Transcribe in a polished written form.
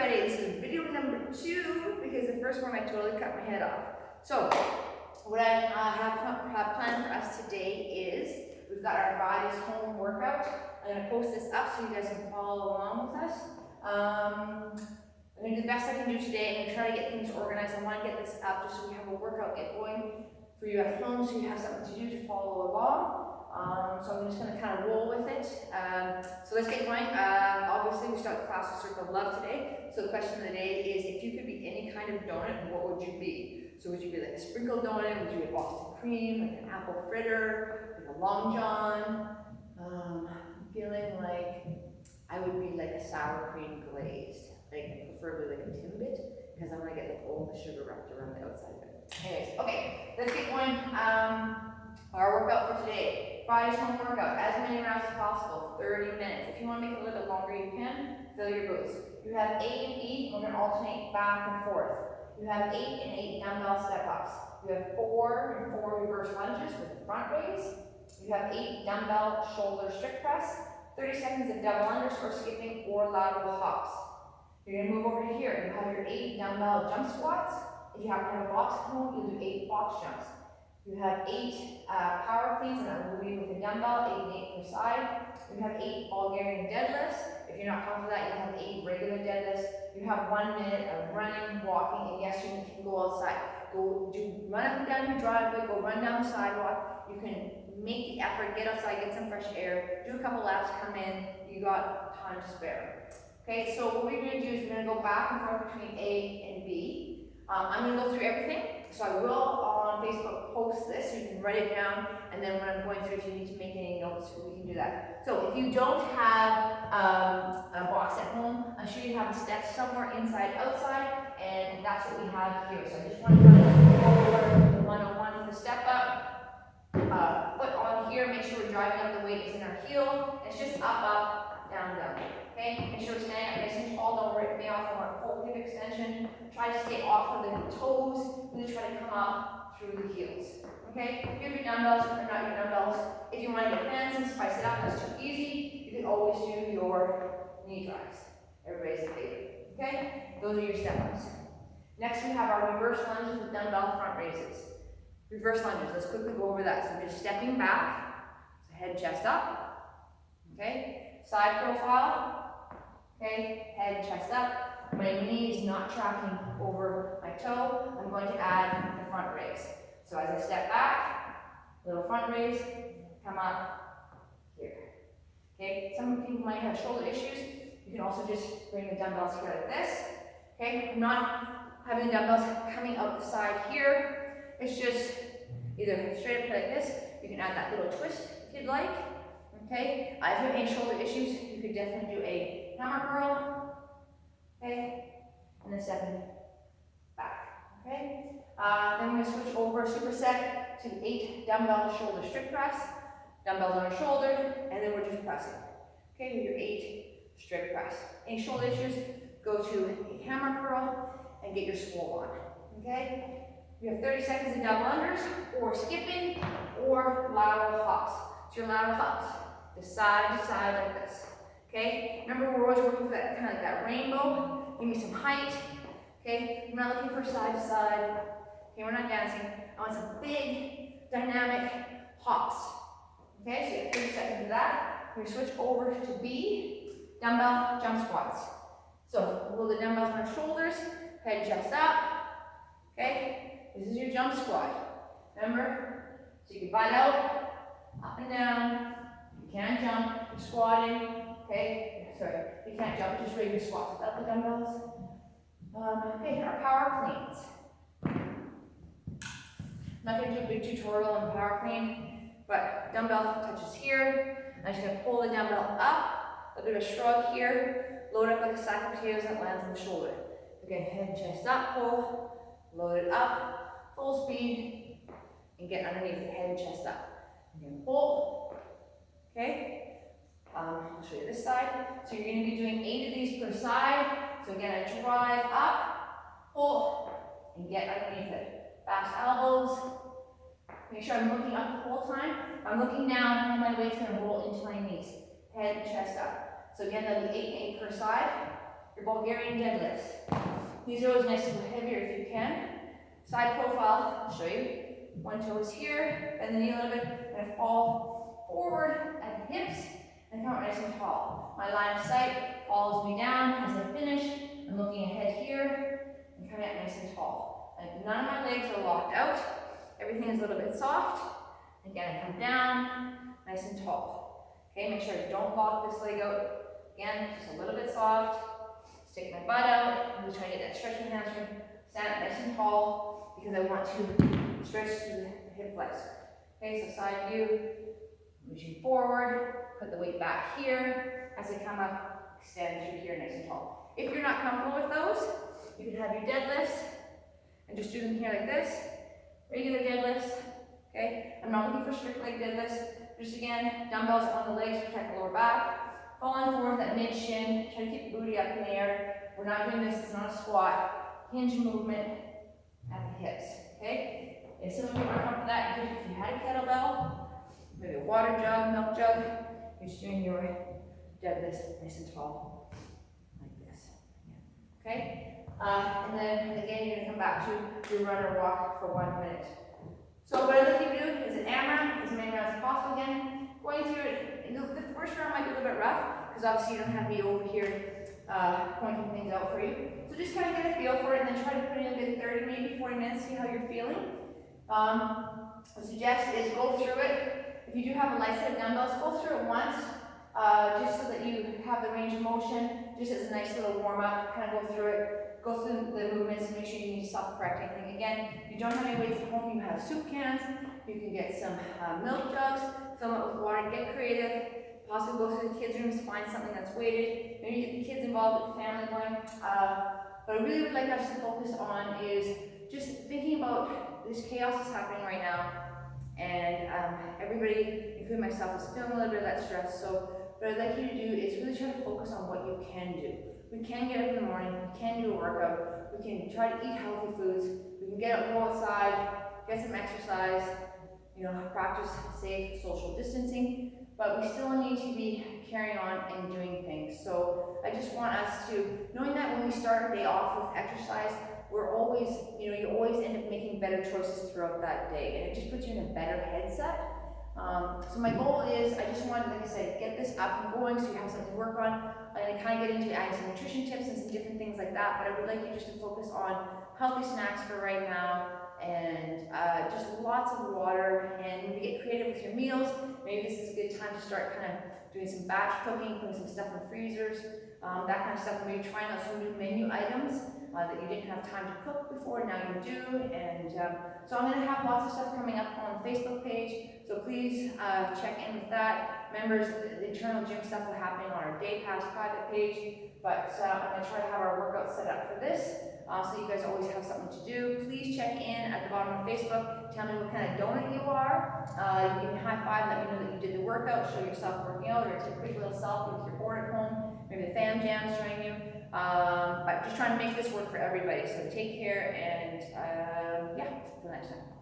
everybody, this is video number 2 because the first one I totally cut my head off. So what I have planned for us today is we've got our body's home workout. I'm going to post this up so you guys can follow along with us. I'm going to do the best I can do today. I'm going to try to get things organized. I want to get this up just so we have a workout get going for you at home so you have something to do to follow along. So I'm just going to kind of roll with it. So let's get going. Obviously, we start the class with Circle of Love today. So the question of the day is, if you could be any kind of donut, what would you be? So would you be like a sprinkle donut? Would you be a Boston cream, like an apple fritter, like a Long John? I'm feeling like I would be like a sour cream glazed, like preferably like a Timbit, because I want to get like all the sugar wrapped around the outside of it. Anyways, okay, let's get going. Our workout for today, Friday's home workout, as many rounds as possible, 30 minutes. If you want to make it a little bit longer, you can. Fill your boots. You have 8 and 8, we're going to alternate back and forth. You have 8 and 8 dumbbell step-ups. You have 4 and 4 reverse lunges with the front raise. You have 8 dumbbell shoulder strict press, 30 seconds of double unders or skipping or lateral hops. You're going to move over to here. You have your 8 dumbbell jump squats. If you happen to have a box at home, you'll do 8 box jumps. You have 8 power cleans, and that will be with a dumbbell, 8 and 8 per side. You have 8 Bulgarian deadlifts. If you're not comfortable with that, you have 8 regular deadlifts. You have 1 minute of running, walking, and yes, you can go outside. Run up and down your driveway, go run down the sidewalk. You can make the effort, get outside, get some fresh air, do a couple laps, come in. You got time to spare. Okay, so what we're going to do is we're going to go back and forth between A and B. I'm going to go through everything. So I will on Facebook post this so you can write it down, and then when I'm going through, if you need to make any notes, we can do that. So if you don't have a box at home, I'm sure you have a step somewhere inside, outside, and that's what we have here. So I just want to kind of go over the 101 for the step up. Foot on here, make sure we're driving up the weight is in our heel. It's just up, down, down. Okay, make sure we're standing up nice and tall, don't rip me off from our full hip extension. Try to stay off of the toes, really try to come up through the heels. Okay, here are your dumbbells, or not your dumbbells. If you want to get fancy, spice it up, that's too easy. You can always do your knee drives. Everybody's a favorite. Okay, those are your step-ups. Next we have our reverse lunges with dumbbell front raises. Reverse lunges, let's quickly go over that. So we're just stepping back, so head, chest up. Okay, side profile. Okay, head, chest up. My knee is not tracking over my toe. I'm going to add the front raise. So as I step back, little front raise, come up here. Okay, some people might have shoulder issues. You can also just bring the dumbbells here like this. Okay, I'm not having the dumbbells coming out the side here. It's just either straight up like this. You can add that little twist if you'd like. Okay, if you have any shoulder issues, you could definitely do a hammer curl. Okay, and then stepping back. Okay, then we're going to switch over superset to 8 dumbbell shoulder strict press. Dumbbells on our shoulder, and then we're just pressing. Okay, with your 8 strict press. Any shoulder issues, go to a hammer curl and get your swole on. Okay, you have 30 seconds of double unders, or skipping, or lateral hops. So your lateral hops, the side to side like this. Okay, remember we're always working for that kind of like that rainbow. Give me some height. Okay, I'm not looking for side to side. Okay, we're not dancing. I want some big dynamic hops. Okay, so you have 30 seconds of that. We switch over to B, dumbbell jump squats. So we'll hold the dumbbells on our shoulders, head, chest up. Okay, this is your jump squat. Remember, so you can butt out, up and down. You can't jump, you're squatting. Okay, sorry, you can't jump, just regular squats without the dumbbells. Okay, our power cleans. I'm not going to do a big tutorial on power clean, but dumbbell touches here. I'm just going to pull the dumbbell up, a bit of a shrug here, load up like a sack of potatoes that lands on the shoulder. Again, head and chest up, pull, load it up, full speed, and get underneath it, head and chest up. Again, pull. Okay. I'll show you this side. So you're going to be doing 8 of these per side. So again, I drive up, pull, and get underneath it. Fast elbows. Make sure I'm looking up the whole time. If I'm looking down, and my weight's going to roll into my knees. Head and chest up. So again, that'll be 8 and 8 per side. your Bulgarian deadlifts. These are always nice and heavier if you can. Side profile, I'll show you. One toe is here, bend the knee a little bit, and fall forward at the hips, and come up nice and tall. My line of sight follows me down as I finish. I'm looking ahead here, and coming up nice and tall. And none of my legs are locked out. Everything is a little bit soft. Again, I come down, nice and tall. Okay, make sure I don't lock this leg out. Again, just a little bit soft. Stick my butt out. I'm just trying to get that stretch in the hamstring. Stand nice and tall because I want to stretch through the hip flexor. Okay, so side view, reaching forward, put the weight back here. As I come up, extend through here nice and tall. If you're not comfortable with those, you can have your deadlifts and just do them here like this. Regular deadlifts. Okay, I'm not looking for strict leg deadlifts. Just again, dumbbells on the legs, protect the lower back. Falling forward, that mid shin. Try to keep the booty up in the air. We're not doing this, it's not a squat. Hinge movement at the hips. Okay? If some of you aren't comfortable with that, if you had a kettlebell, maybe a water jug, milk jug, you're just doing your deadlifts nice and tall. Like this. Okay? And then again, you're gonna come back to your run or walk for 1 minute. So what I'd like you to do is an AMRAP, as many rounds as possible again. Going through it, the first round might be a little bit rough, because obviously you don't have me over here pointing things out for you. So just kind of get a feel for it, and then try to put in a good 30, maybe 40 minutes, see how you're feeling. What I suggest is go through it. If you do have a light set of dumbbells, go through it once, just so that you have the range of motion, just as a nice little warm-up, kind of go through it. Go through the movements and make sure you need to self-correct anything. Again, if you don't have any weights at home, you have soup cans, you can get some milk jugs, fill it with water, get creative, possibly go through the kids' rooms, find something that's weighted, maybe get the kids involved with the family going. What I really would like us to focus on is just thinking about this chaos that's happening right now, and everybody, including myself, is feeling a little bit of that stress. So what I'd like you to do is really try to focus on what you can do. We can get up in the morning, we can do a workout, we can try to eat healthy foods, we can get up, go outside, get some exercise, practice safe social distancing, but we still need to be carrying on and doing things. So I just want us to, knowing that when we start our day off with exercise, we're always, you always end up making better choices throughout that day, and it just puts you in a better headset. So my goal is, I just wanted, like I said, get this up and going so you have something to work on. I'm going to kind of get into adding some nutrition tips and some different things like that, but I would like you just to focus on healthy snacks for right now, and just lots of water, and when you get creative with your meals, maybe this is a good time to start kind of doing some batch cooking, putting some stuff in freezers, that kind of stuff, maybe trying out some new menu items that you didn't have time to cook before, now you do. And so I'm going to have lots of stuff coming up on the Facebook page, so please check in with that. Members, the internal gym stuff will happen on our Day Pass private page, but I'm going to try to have our workout set up for this, so you guys always have something to do. Please check in at the bottom of Facebook, tell me what kind of donut you are. You can give me a high five, let me know that you did the workout, show yourself working out, or take a quick little selfie with your board at home, maybe the fam jam's showing you. But just trying to make this work for everybody, so take care, and yeah, till next time.